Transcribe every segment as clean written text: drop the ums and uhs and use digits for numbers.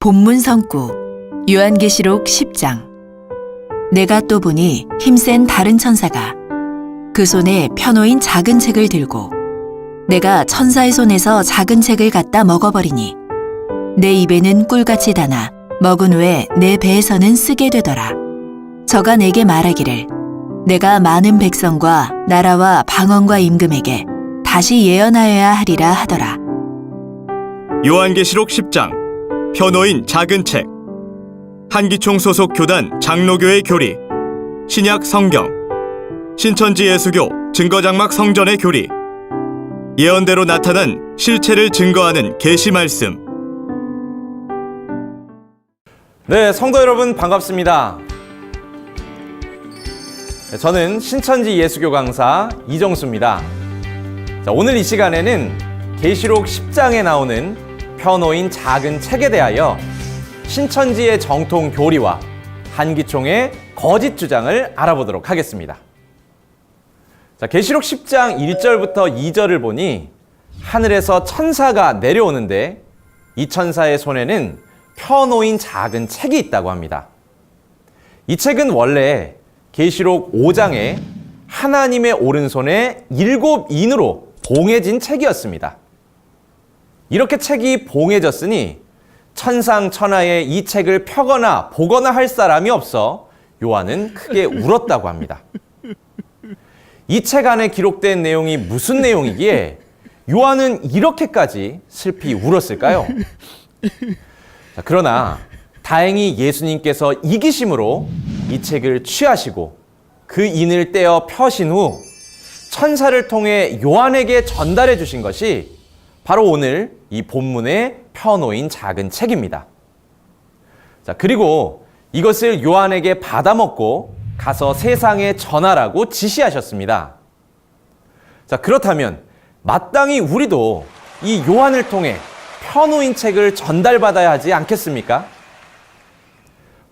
본문 성구 요한계시록 10장. 내가 또 보니 힘센 다른 천사가 그 손에 펴놓인 작은 책을 들고 내가 천사의 손에서 작은 책을 갖다 먹어버리니 내 입에는 꿀같이 다나 먹은 후에 내 배에서는 쓰게 되더라. 저가 내게 말하기를 내가 많은 백성과 나라와 방언과 임금에게 다시 예언하여야 하리라 하더라. 요한계시록 10장 펴놓인 작은 책. 한기총 소속 교단 장로교의 교리, 신약 성경, 신천지 예수교 증거장막 성전의 교리, 예언대로 나타난 실체를 증거하는 계시 말씀. 네, 성도 여러분 반갑습니다. 저는 신천지 예수교 강사 이정수입니다. 자, 오늘 이 시간에는 계시록 10장에 나오는 펴놓인 작은 책에 대하여 신천지의 정통 교리와 한기총의 거짓 주장을 알아보도록 하겠습니다. 자, 계시록 10장 1절부터 2절을 보니 하늘에서 천사가 내려오는데 이 천사의 손에는 펴놓인 작은 책이 있다고 합니다. 이 책은 원래 계시록 5장에 하나님의 오른손에 7인으로 봉해진 책이었습니다. 이렇게 책이 봉해졌으니 천상천하에 이 책을 펴거나 보거나 할 사람이 없어 요한은 크게 울었다고 합니다. 이 책 안에 기록된 내용이 무슨 내용이기에 요한은 이렇게까지 슬피 울었을까요? 자, 그러나 다행히 예수님께서 이기심으로 이 책을 취하시고 그 인을 떼어 펴신 후 천사를 통해 요한에게 전달해 주신 것이 바로 오늘 이 본문에 펴놓인 작은 책입니다. 자, 그리고 이것을 요한에게 받아먹고 가서 세상에 전하라고 지시하셨습니다. 자, 그렇다면 마땅히 우리도 이 요한을 통해 펴놓인 책을 전달받아야 하지 않겠습니까?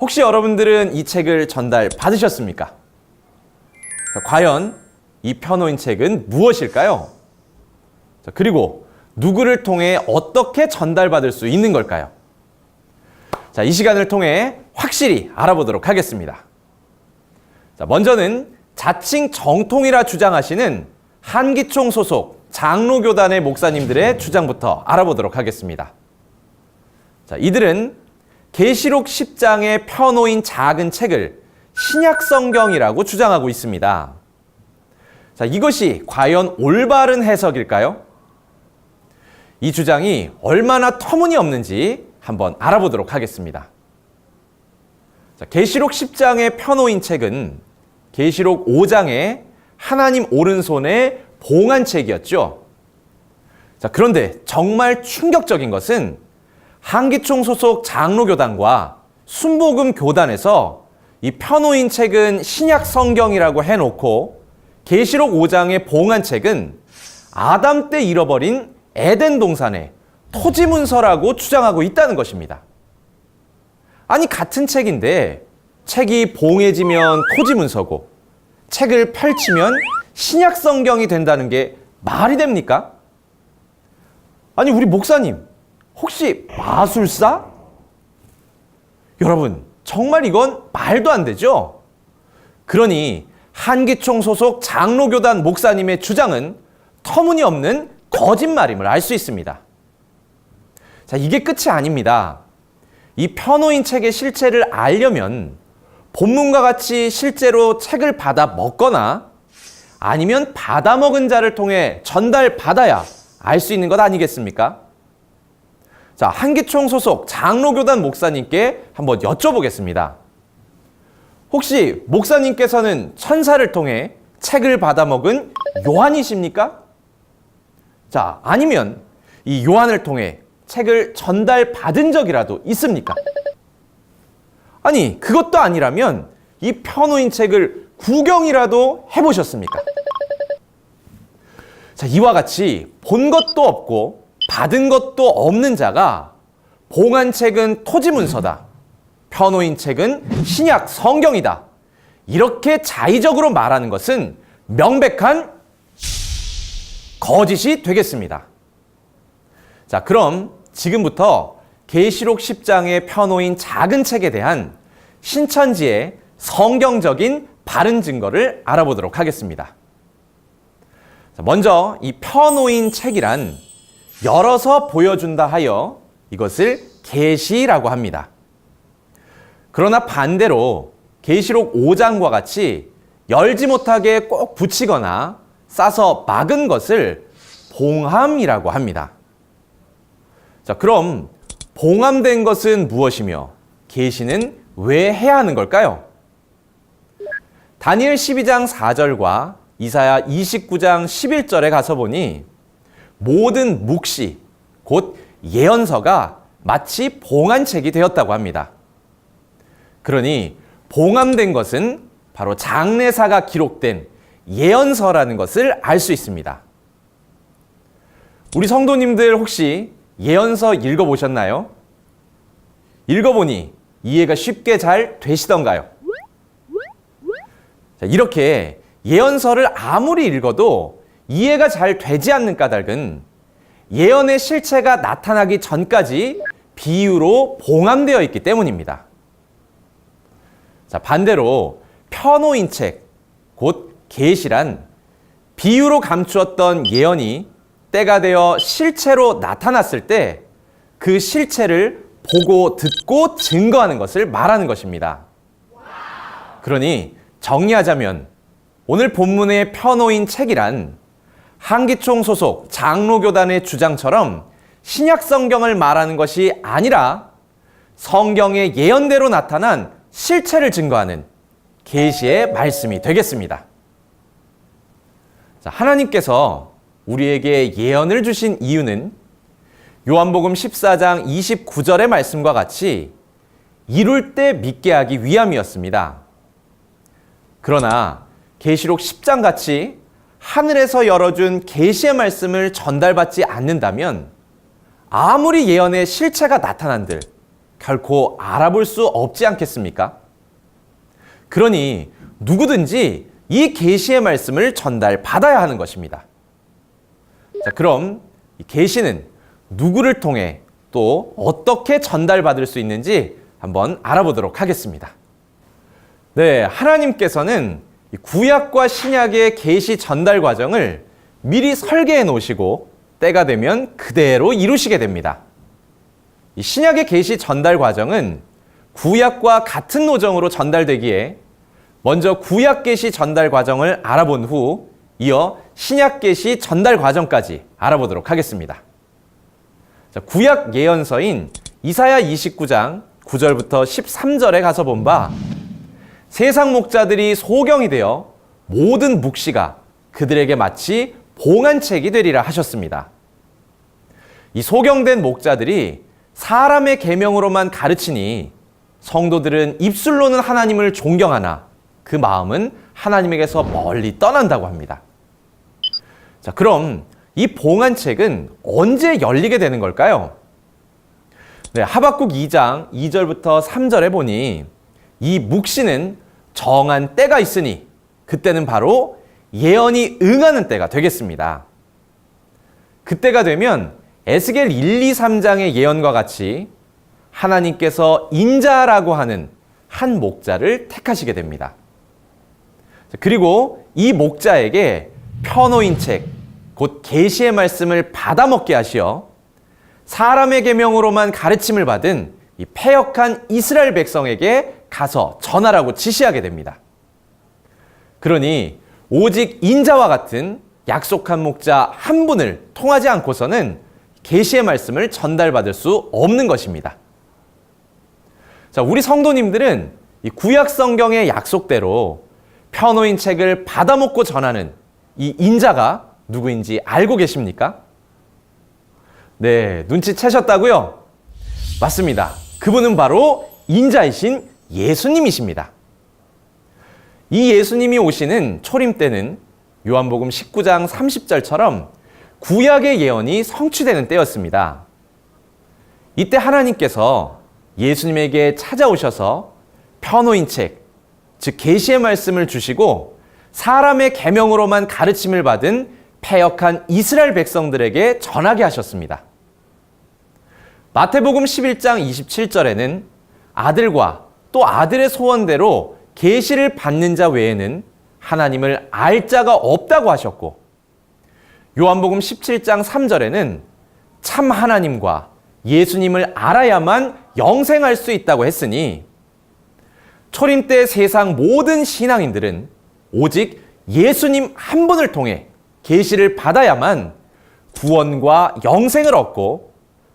혹시 여러분들은 이 책을 전달받으셨습니까? 자, 과연 이 펴놓인 책은 무엇일까요? 자, 그리고 누구를 통해 어떻게 전달받을 수 있는 걸까요? 자, 이 시간을 통해 확실히 알아보도록 하겠습니다. 자, 먼저는 자칭 정통이라 주장하시는 한기총 소속 장로교단의 목사님들의 주장부터 알아보도록 하겠습니다. 자, 이들은 계시록 10장에 펴놓인 작은 책을 신약 성경이라고 주장하고 있습니다. 자, 이것이 과연 올바른 해석일까요? 이 주장이 얼마나 터무니없는지 한번 알아보도록 하겠습니다. 자, 계시록 10장에 펴놓인 책은 계시록 5장에 하나님 오른손에 봉한 책이었죠. 자, 그런데 정말 충격적인 것은 한기총 소속 장로교단과 순복음 교단에서 이 펴놓인 책은 신약 성경이라고 해놓고 계시록 5장에 봉한 책은 아담 때 잃어버린 에덴 동산의 토지 문서라고 주장하고 있다는 것입니다. 아니, 같은 책인데 책이 봉해지면 토지 문서고 책을 펼치면 신약 성경이 된다는 게 말이 됩니까? 아니, 우리 목사님 혹시 마술사? 여러분, 정말 이건 말도 안 되죠? 그러니 한기총 소속 장로교단 목사님의 주장은 터무니없는 거짓말임을 알 수 있습니다. 자, 이게 끝이 아닙니다. 이 펴놓인 책의 실체를 알려면 본문과 같이 실제로 책을 받아 먹거나 아니면 받아 먹은 자를 통해 전달받아야 알 수 있는 것 아니겠습니까? 자, 한기총 소속 장로교단 목사님께 한번 여쭤보겠습니다. 혹시 목사님께서는 천사를 통해 책을 받아 먹은 요한이십니까? 자, 아니면 이 요한을 통해 책을 전달받은 적이라도 있습니까? 아니, 그것도 아니라면 이 펴놓인 책을 구경이라도 해보셨습니까? 자, 이와 같이 본 것도 없고 받은 것도 없는 자가 봉한 책은 토지 문서다, 펴놓인 책은 신약 성경이다, 이렇게 자의적으로 말하는 것은 명백한 거짓이 되겠습니다. 자, 그럼 지금부터 계시록 10장의 편호인 작은 책에 대한 신천지의 성경적인 바른 증거를 알아보도록 하겠습니다. 먼저 이 편호인 책이란 열어서 보여준다 하여 이것을 계시라고 합니다. 그러나 반대로 계시록 5장과 같이 열지 못하게 꼭 붙이거나 싸서 막은 것을 봉함이라고 합니다. 자, 그럼 봉함된 것은 무엇이며 계시는 왜 해야 하는 걸까요? 다니엘 12장 4절과 이사야 29장 11절에 가서 보니 모든 묵시, 곧 예언서가 마치 봉한책이 되었다고 합니다. 그러니 봉함된 것은 바로 장래사가 기록된 예언서라는 것을 알 수 있습니다. 우리 성도님들 혹시 예언서 읽어보셨나요? 읽어보니 이해가 쉽게 잘 되시던가요? 자, 이렇게 예언서를 아무리 읽어도 이해가 잘 되지 않는 까닭은 예언의 실체가 나타나기 전까지 비유로 봉함되어 있기 때문입니다. 자, 반대로 편호인 책, 곧 계시란 비유로 감추었던 예언이 때가 되어 실체로 나타났을 때 그 실체를 보고 듣고 증거하는 것을 말하는 것입니다. 그러니 정리하자면 오늘 본문의 편호인 책이란 한기총 소속 장로교단의 주장처럼 신약 성경을 말하는 것이 아니라 성경의 예언대로 나타난 실체를 증거하는 계시의 말씀이 되겠습니다. 자, 하나님께서 우리에게 예언을 주신 이유는 요한복음 14장 29절의 말씀과 같이 이룰 때 믿게 하기 위함이었습니다. 그러나 계시록 10장 같이 하늘에서 열어준 계시의 말씀을 전달받지 않는다면 아무리 예언의 실체가 나타난들 결코 알아볼 수 없지 않겠습니까? 그러니 누구든지 이 계시의 말씀을 전달받아야 하는 것입니다. 자, 그럼 이 계시는 누구를 통해 또 어떻게 전달받을 수 있는지 한번 알아보도록 하겠습니다. 네, 하나님께서는 구약과 신약의 계시 전달 과정을 미리 설계해 놓으시고 때가 되면 그대로 이루시게 됩니다. 이 신약의 계시 전달 과정은 구약과 같은 노정으로 전달되기에 먼저 구약 계시 전달 과정을 알아본 후 이어 신약 계시 전달 과정까지 알아보도록 하겠습니다. 자, 구약 예언서인 이사야 29장 9절부터 13절에 가서 본 바 세상 목자들이 소경이 되어 모든 묵시가 그들에게 마치 봉한책이 되리라 하셨습니다. 이 소경된 목자들이 사람의 계명으로만 가르치니 성도들은 입술로는 하나님을 존경하나 그 마음은 하나님에게서 멀리 떠난다고 합니다. 자, 그럼 이 봉한책은 언제 열리게 되는 걸까요? 네, 하박국 2장 2절부터 3절에 보니 이 묵시는 정한 때가 있으니 그때는 바로 예언이 응하는 때가 되겠습니다. 그때가 되면 에스겔 1, 2, 3장의 예언과 같이 하나님께서 인자라고 하는 한 목자를 택하시게 됩니다. 그리고 이 목자에게 편호인 책, 곧 계시의 말씀을 받아먹게 하시어 사람의 계명으로만 가르침을 받은 이 패역한 이스라엘 백성에게 가서 전하라고 지시하게 됩니다. 그러니 오직 인자와 같은 약속한 목자 한 분을 통하지 않고서는 계시의 말씀을 전달받을 수 없는 것입니다. 자, 우리 성도님들은 이 구약 성경의 약속대로 편호인 책을 받아먹고 전하는 이 인자가 누구인지 알고 계십니까? 네, 눈치채셨다고요? 맞습니다. 그분은 바로 인자이신 예수님이십니다. 이 예수님이 오시는 초림 때는 요한복음 19장 30절처럼 구약의 예언이 성취되는 때였습니다. 이때 하나님께서 예수님에게 찾아오셔서 편호인 책, 즉 계시의 말씀을 주시고 사람의 계명으로만 가르침을 받은 패역한 이스라엘 백성들에게 전하게 하셨습니다. 마태복음 11장 27절에는 아들과 또 아들의 소원대로 계시를 받는 자 외에는 하나님을 알 자가 없다고 하셨고, 요한복음 17장 3절에는 참 하나님과 예수님을 알아야만 영생할 수 있다고 했으니, 초림 때 세상 모든 신앙인들은 오직 예수님 한 분을 통해 계시를 받아야만 구원과 영생을 얻고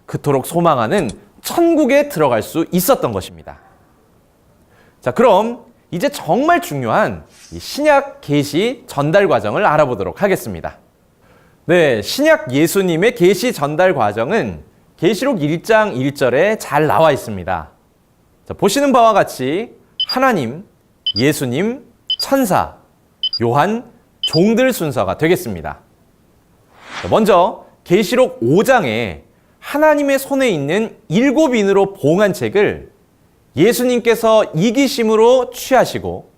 그토록 소망하는 천국에 들어갈 수 있었던 것입니다. 자, 그럼 이제 정말 중요한 이 신약 계시 전달 과정을 알아보도록 하겠습니다. 네, 신약 예수님의 계시 전달 과정은 계시록 1장 1절에 잘 나와 있습니다. 자, 보시는 바와 같이 하나님, 예수님, 천사, 요한, 종들 순서가 되겠습니다. 자, 먼저 계시록 5장에 하나님의 손에 있는 7인으로 봉한 책을 예수님께서 이기심으로 취하시고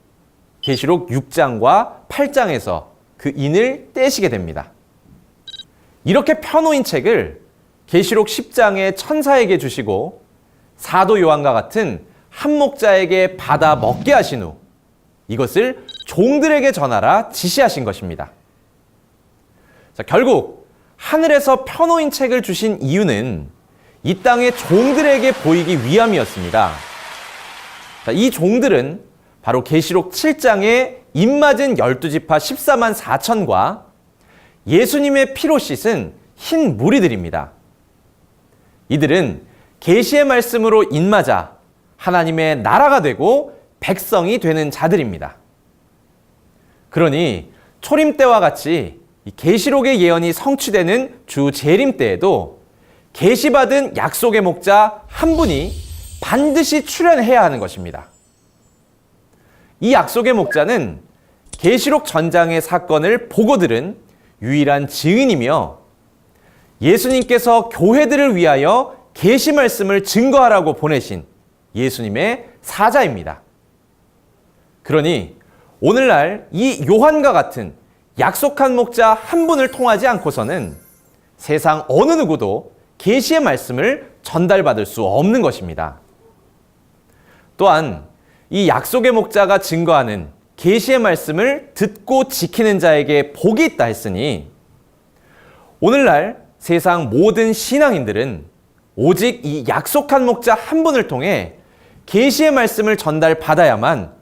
계시록 6장과 8장에서 그 인을 떼시게 됩니다. 이렇게 펴놓인 책을 계시록 10장에 천사에게 주시고 사도 요한과 같은 한목자에게 받아 먹게 하신 후 이것을 종들에게 전하라 지시하신 것입니다. 자, 결국 하늘에서 펴놓인 책을 주신 이유는 이 땅의 종들에게 보이기 위함이었습니다. 자, 이 종들은 바로 계시록 7장에 입맞은 12지파 14만 4천과 예수님의 피로 씻은 흰 무리들입니다. 이들은 계시의 말씀으로 입맞아 하나님의 나라가 되고 백성이 되는 자들입니다. 그러니 초림 때와 같이 계시록의 예언이 성취되는 주 재림 때에도 계시받은 약속의 목자 한 분이 반드시 출현해야 하는 것입니다. 이 약속의 목자는 계시록 전장의 사건을 보고 들은 유일한 증인이며 예수님께서 교회들을 위하여 계시 말씀을 증거하라고 보내신 예수님의 사자입니다. 그러니 오늘날 이 요한과 같은 약속한 목자 한 분을 통하지 않고서는 세상 어느 누구도 계시의 말씀을 전달받을 수 없는 것입니다. 또한 이 약속의 목자가 증거하는 계시의 말씀을 듣고 지키는 자에게 복이 있다 했으니 오늘날 세상 모든 신앙인들은 오직 이 약속한 목자 한 분을 통해 계시의 말씀을 전달받아야만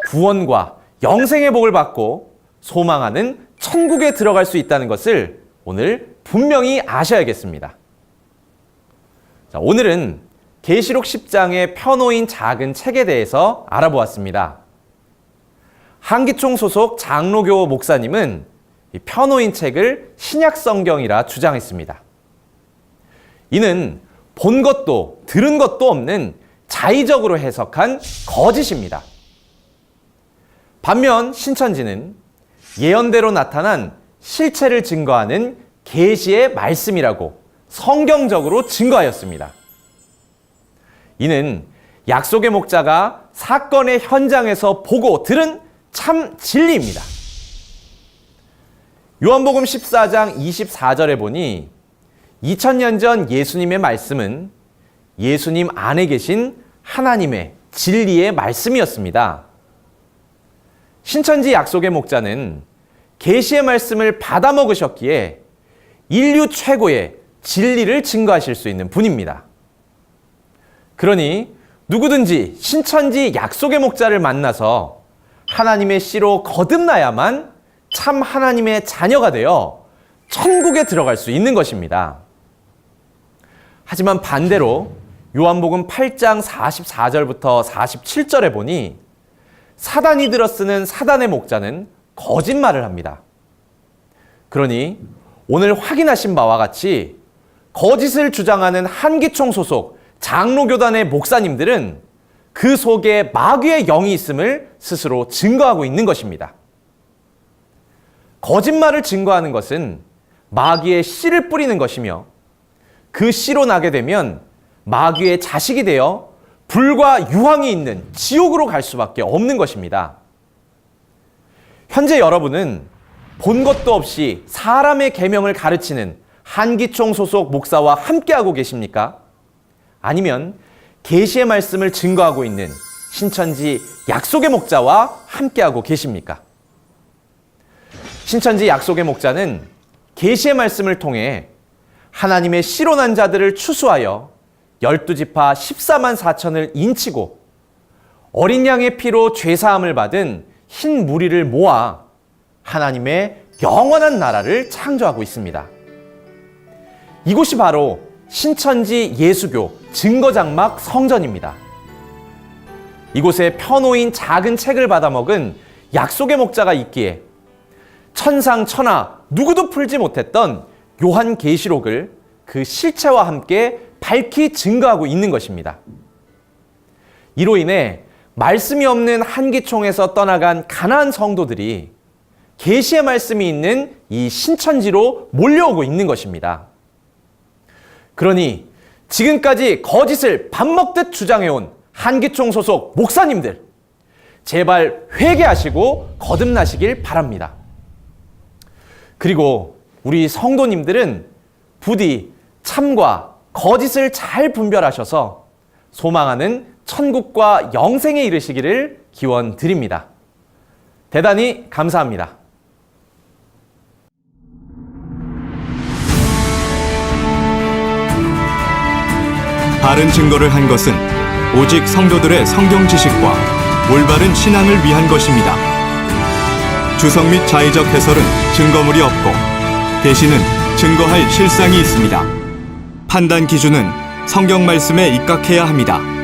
구원과 영생의 복을 받고 소망하는 천국에 들어갈 수 있다는 것을 오늘 분명히 아셔야겠습니다. 자, 오늘은 계시록 10장에 펴놓인 작은 책에 대해서 알아보았습니다. 한기총 소속 장로교 목사님은 이 펴놓인 책을 신약 성경이라 주장했습니다. 이는 본 것도 들은 것도 없는 자의적으로 해석한 거짓입니다. 반면 신천지는 예언대로 나타난 실체를 증거하는 계시의 말씀이라고 성경적으로 증거하였습니다. 이는 약속의 목자가 사건의 현장에서 보고 들은 참 진리입니다. 요한복음 14장 24절에 보니 2000년 전 예수님의 말씀은 예수님 안에 계신 하나님의 진리의 말씀이었습니다. 신천지 약속의 목자는 계시의 말씀을 받아 먹으셨기에 인류 최고의 진리를 증거하실 수 있는 분입니다. 그러니 누구든지 신천지 약속의 목자를 만나서 하나님의 씨로 거듭나야만 참 하나님의 자녀가 되어 천국에 들어갈 수 있는 것입니다. 하지만 반대로 요한복음 8장 44절부터 47절에 보니 사단이 들어쓰는 사단의 목자는 거짓말을 합니다. 그러니 오늘 확인하신 바와 같이 거짓을 주장하는 한기총 소속 장로교단의 목사님들은 그 속에 마귀의 영이 있음을 스스로 증거하고 있는 것입니다. 거짓말을 증거하는 것은 마귀의 씨를 뿌리는 것이며 그 씨로 나게 되면 마귀의 자식이 되어 불과 유황이 있는 지옥으로 갈 수밖에 없는 것입니다. 현재 여러분은 본 것도 없이 사람의 계명을 가르치는 한기총 소속 목사와 함께하고 계십니까? 아니면 계시의 말씀을 증거하고 있는 신천지 약속의 목자와 함께하고 계십니까? 신천지 약속의 목자는 계시의 말씀을 통해 하나님의 실존한 자들을 추수하여 12지파 14만 4천을 인치고 어린 양의 피로 죄사함을 받은 흰 무리를 모아 하나님의 영원한 나라를 창조하고 있습니다. 이곳이 바로 신천지 예수교 증거장막 성전입니다. 이곳에 펴놓인 작은 책을 받아먹은 약속의 목자가 있기에 천상천하 누구도 풀지 못했던 요한계시록을 그 실체와 함께 밝히 증거하고 있는 것입니다. 이로 인해 말씀이 없는 한기총에서 떠나간 가나안 성도들이 계시의 말씀이 있는 이 신천지로 몰려오고 있는 것입니다. 그러니 지금까지 거짓을 밥 먹듯 주장해온 한기총 소속 목사님들, 제발 회개하시고 거듭나시길 바랍니다. 그리고 우리 성도님들은 부디 참과 거짓을 잘 분별하셔서 소망하는 천국과 영생에 이르시기를 기원드립니다. 대단히 감사합니다. 바른 증거를 한 것은 오직 성도들의 성경 지식과 올바른 신앙을 위한 것입니다. 주석 및 자의적 해설은 증거물이 없고 대신은 증거할 실상이 있습니다. 판단 기준은 성경 말씀에 입각해야 합니다.